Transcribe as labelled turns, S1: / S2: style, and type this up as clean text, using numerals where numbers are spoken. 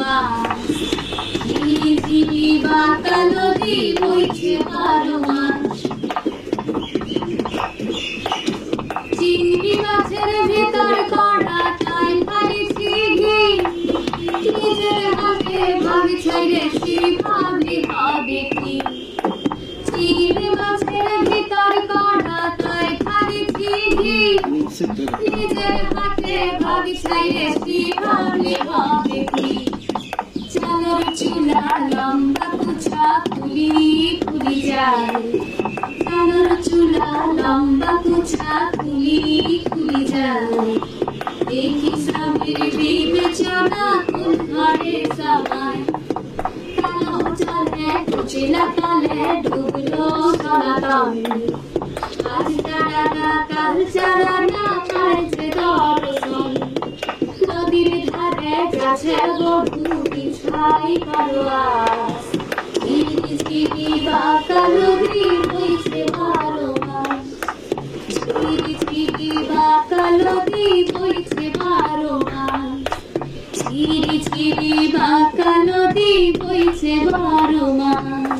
S1: মাছ ঝিরি বাঁকা নদী বইছে 12 মাস চিংড়ি মাছের ভেতর কড়া তাই ফালিছি ঘি নিজের হাতে ভাগ ছাইরে সে ভাবলে হবে কি চিংড়ি মাছের ভেতর কড়া তাই ফালিছি ঘি নিজের হাতে ভাগ ছাইরে সে ভাবলে হবে কি চালের চুলা লম্বা কুচা খুলি খুলি যায় চালের চুলা লম্বা কুচা খুলি খুলি যায় দেখি স্বামীর বিবেচনা কোন ঘরে সবাই কালো চালে কুচিলা কালে ডুবলো সনাতন আজ তারা না কাল চারা না পাইছে দর্শন নদীর ধারে গাছের বধূ বিছাই করোয়াস ঝিরি বাঁকা নদী বইছে 12 মাস ঝিরি বাঁকা নদী বইছে 12 মাস ঝিরি বাঁকা নদী বইছে 12 মাস